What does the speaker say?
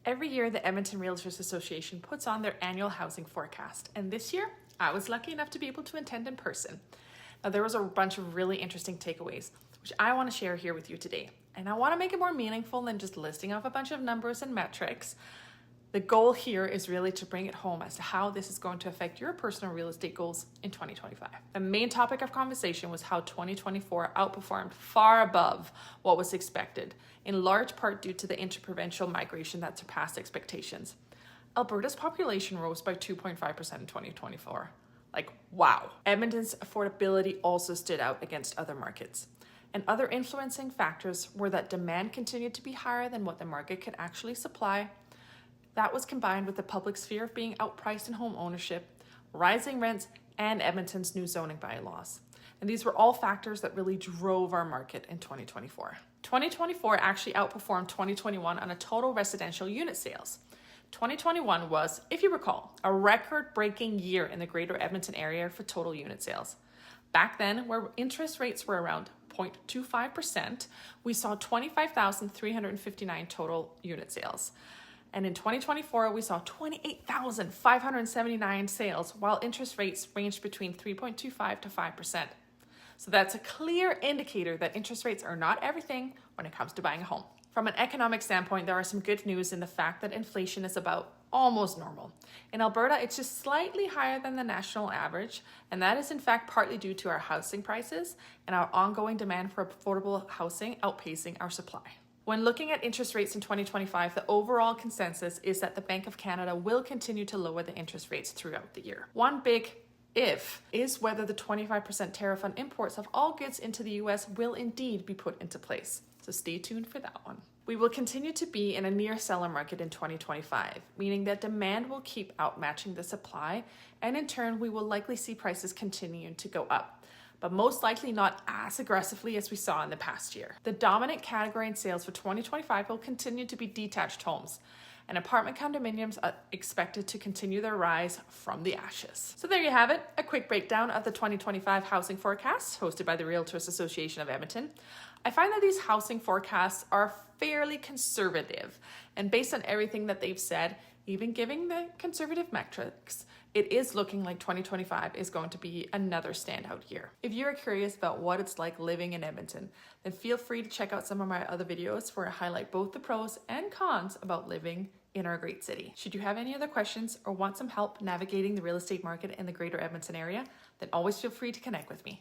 Every year, the Edmonton Realtors Association puts on their annual housing forecast, and this year, I was lucky enough to be able to attend in person. Now, there was a bunch of really interesting takeaways, which I want to share here with you today. And I want to make it more meaningful than just listing off a bunch of numbers and metrics. The goal here is really to bring it home as to how this is going to affect your personal real estate goals in 2025. The main topic of conversation was how 2024 outperformed far above what was expected, in large part due to the interprovincial migration that surpassed expectations. Alberta's population rose by 2.5% in 2024. Like, wow. Edmonton's affordability also stood out against other markets. And other influencing factors were that demand continued to be higher than what the market could actually supply. That was combined with the public's fear of being outpriced in home ownership, rising rents, and Edmonton's new zoning bylaws. And these were all factors that really drove our market in 2024. 2024 actually outperformed 2021 on a total residential unit sales. 2021 was, if you recall, a record-breaking year in the Greater Edmonton area for total unit sales. Back then, where interest rates were around 0.25%, we saw 25,359 total unit sales. And in 2024, we saw 28,579 sales, while interest rates ranged between 3.25 to 5%. So that's a clear indicator that interest rates are not everything when it comes to buying a home. From an economic standpoint, there are some good news in the fact that inflation is about almost normal. In Alberta, it's just slightly higher than the national average, and that is in fact partly due to our housing prices and our ongoing demand for affordable housing outpacing our supply. When looking at interest rates in 2025, the overall consensus is that the Bank of Canada will continue to lower the interest rates throughout the year. One big if is whether the 25% tariff on imports of all goods into the US will indeed be put into place. So stay tuned for that one. We will continue to be in a near seller market in 2025, meaning that demand will keep outmatching the supply, and in turn, we will likely see prices continue to go up, but most likely not as aggressively as we saw in the past year. The dominant category in sales for 2025 will continue to be detached homes, and apartment condominiums are expected to continue their rise from the ashes. So there you have it, a quick breakdown of the 2025 housing forecasts hosted by the Realtors Association of Edmonton. I find that these housing forecasts are fairly conservative, and based on everything that they've said, even giving the conservative metrics, it is looking like 2025 is going to be another standout year. If you're curious about what it's like living in Edmonton, then feel free to check out some of my other videos where I highlight both the pros and cons about living in our great city. Should you have any other questions or want some help navigating the real estate market in the Greater Edmonton area, then always feel free to connect with me.